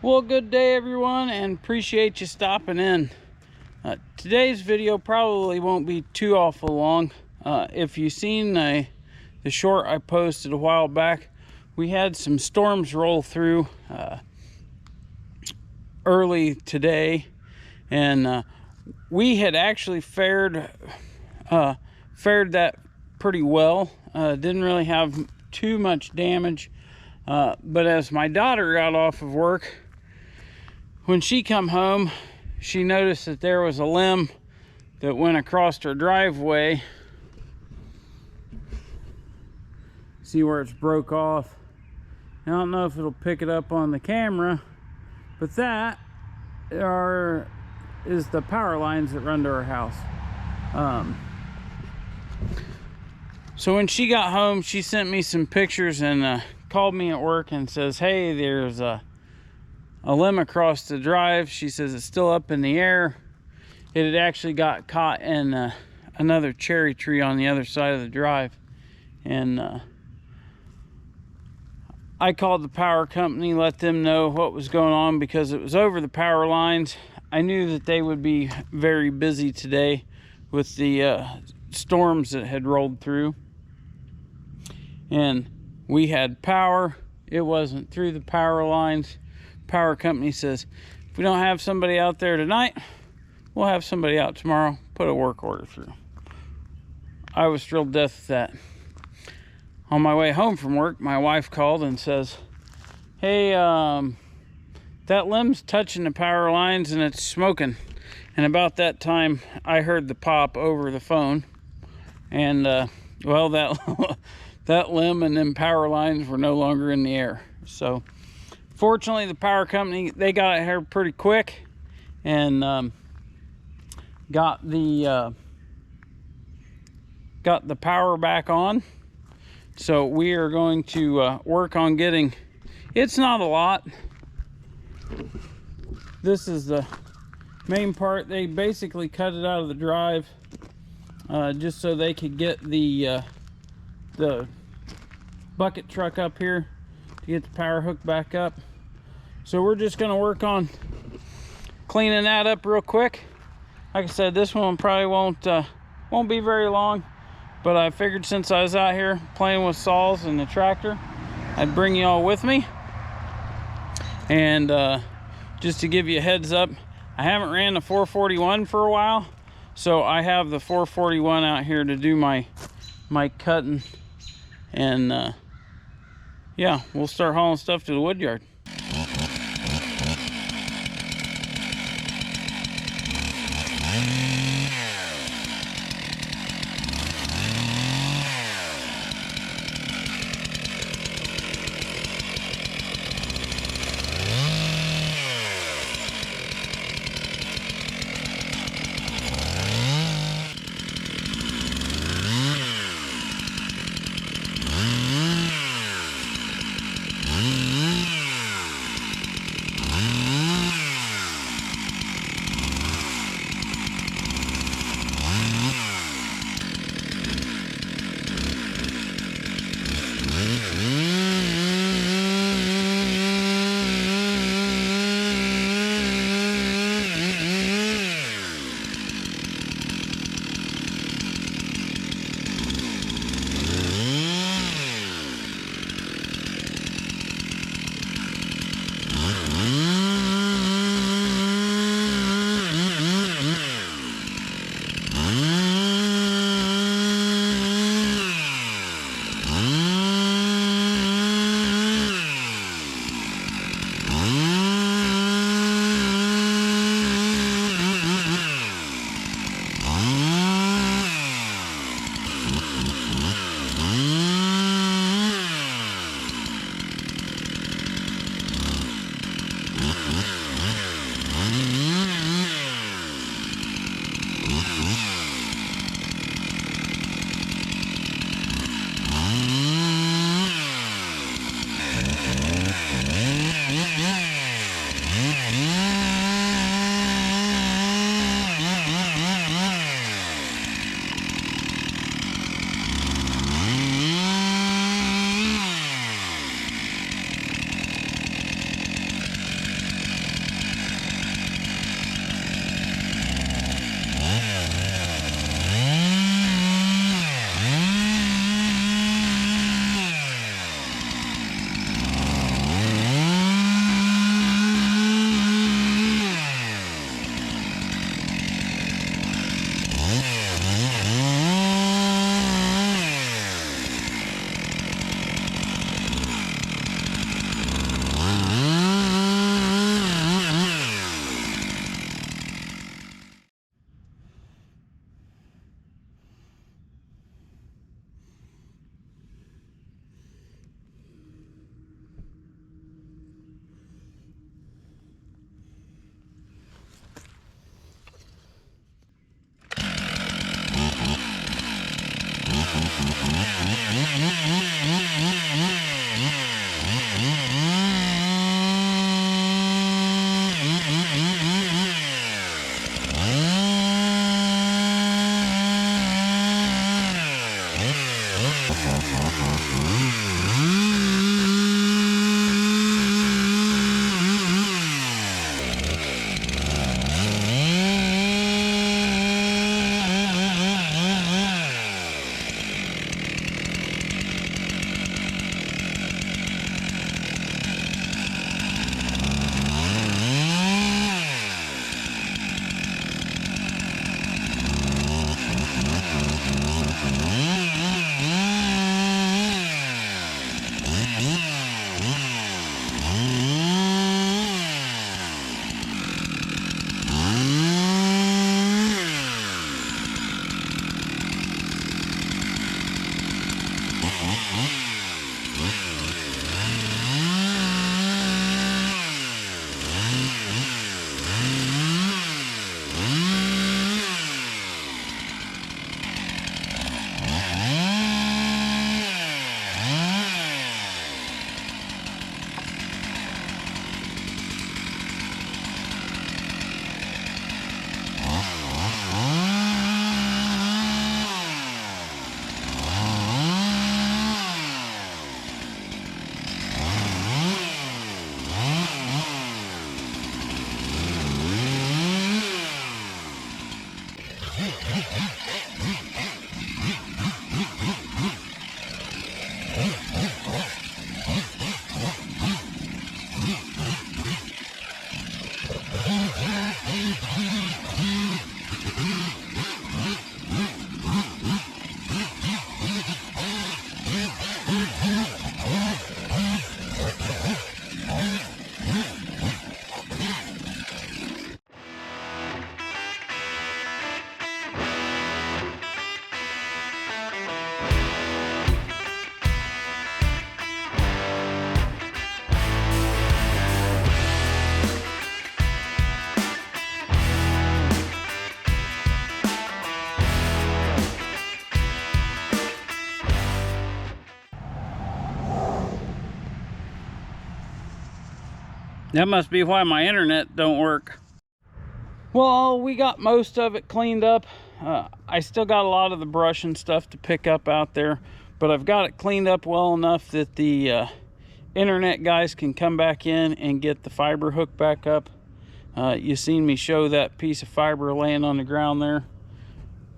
Well, good day everyone, and appreciate you stopping in. Today's video probably won't be too awful long. If you've seen the short I posted a while back, we had some storms roll through early today, and we had actually fared that pretty well. Didn't really have too much damage, but as my daughter got off of work, when she come home, she noticed that there was a limb that went across her driveway. See where it's broke off? I don't know if it'll pick it up on the camera, but that is the power lines that run to our house. So when she got home, she sent me some pictures and called me at work and says, hey, there's a limb across the drive. She says it's still up in the air. It had actually got caught in another cherry tree on the other side of the drive. And I called the power company, let them know what was going on because it was over the power lines. I knew that they would be very busy today with the storms that had rolled through. And we had power. It wasn't through the power lines. Power company says, if we don't have somebody out there tonight, we'll have somebody out tomorrow. Put a work order through. I was thrilled to death with that. On my way home from work, my wife called and says, hey, that limb's touching the power lines and it's smoking. And about that time, I heard the pop over the phone. And, well, that limb and them power lines were no longer in the air. So, fortunately, the power company, they got here pretty quick and got the power back on. So we are going to work on getting, it's not a lot. This is the main part. They basically cut it out of the drive just so they could get the bucket truck up here to get the power hook back up. So we're just going to work on cleaning that up real quick. Like I said, this one probably won't be very long, but I figured since I was out here playing with saws and the tractor, I'd bring you all with me. And just to give you a heads up, I haven't ran the 441 for a while, so I have the 441 out here to do my cutting. And yeah, we'll start hauling stuff to the wood yard. That must be why my internet don't work. Well, we got most of it cleaned up. I still got a lot of the brush and stuff to pick up out there, but I've got it cleaned up well enough that the internet guys can come back in and get the fiber hook back up. You seen me show that piece of fiber laying on the ground there.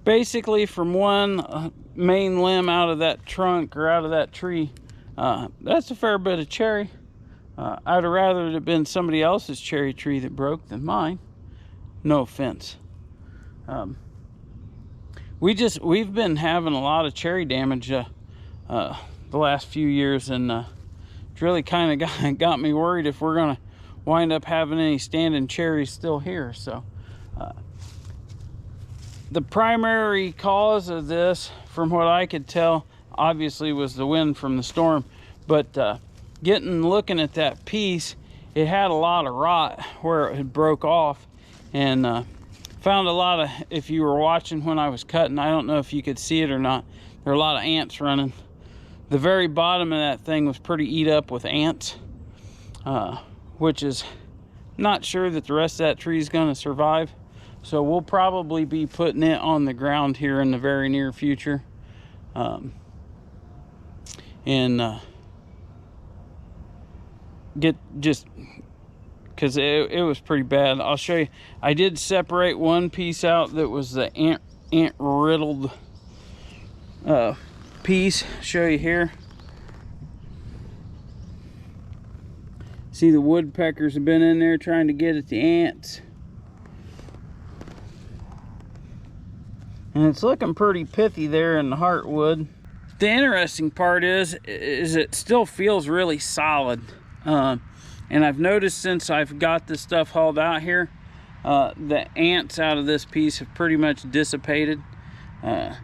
Basically, from one main limb out of that trunk or out of that tree, that's a fair bit of cherry. I'd have rather it have been somebody else's cherry tree that broke than mine. No offense. We've been having a lot of cherry damage the last few years, and it's really kind of got me worried if we're gonna wind up having any standing cherries still here. So the primary cause of this, from what I could tell, obviously was the wind from the storm, but looking at that piece, it had a lot of rot where it had broke off, and found a lot of, if you were watching when I was cutting, I don't know if you could see it or not, there were a lot of ants running. The very bottom of that thing was pretty eat up with ants, which is not sure that the rest of that tree is going to survive. So we'll probably be putting it on the ground here in the very near future. Because it was pretty bad. I'll show you. I did separate one piece out that was the ant riddled piece. Show you here. See, the woodpeckers have been in there trying to get at the ants. And it's looking pretty pithy there in the heartwood. The interesting part is it still feels really solid. And I've noticed since I've got this stuff hauled out here, the ants out of this piece have pretty much dissipated.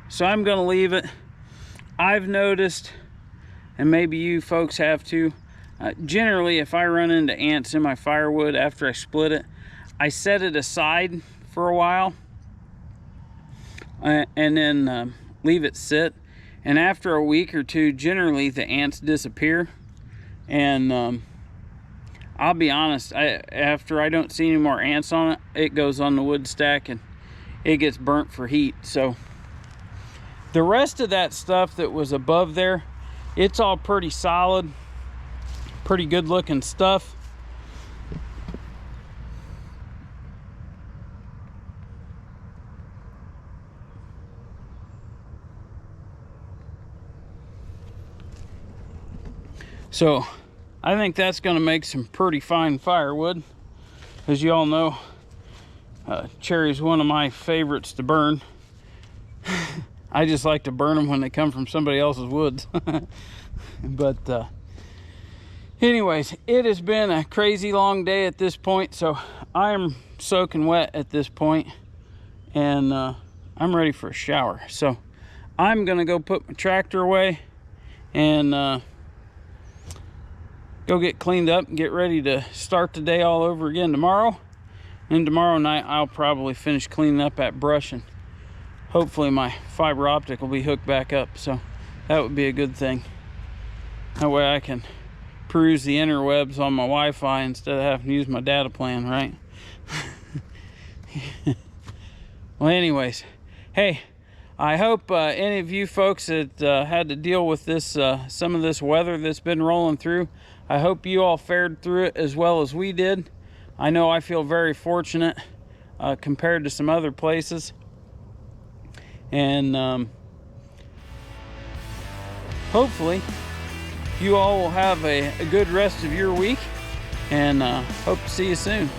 So I'm gonna leave it. I've noticed, and maybe you folks have too, generally if I run into ants in my firewood after I split it, I set it aside for a while and then leave it sit. And after a week or two, generally the ants disappear. And I'll be honest, after I don't see any more ants on it, it goes on the wood stack and it gets burnt for heat. So the rest of that stuff that was above there, it's all pretty solid, pretty good looking stuff. So I think that's going to make some pretty fine firewood. As you all know, cherry is one of my favorites to burn. I just like to burn them when they come from somebody else's woods. But anyways, it has been a crazy long day at this point, so I'm soaking wet at this point, and I'm ready for a shower. So I'm gonna go put my tractor away and go get cleaned up and get ready to start the day all over again tomorrow. And tomorrow night I'll probably finish cleaning up that brush, and hopefully my fiber optic will be hooked back up. So that would be a good thing. That way I can peruse the interwebs on my Wi-Fi instead of having to use my data plan, right? Well, anyways, hey, I hope any of you folks that had to deal with this, some of this weather that's been rolling through, I hope you all fared through it as well as we did. I know I feel very fortunate compared to some other places. And hopefully you all will have a good rest of your week, and hope to see you soon.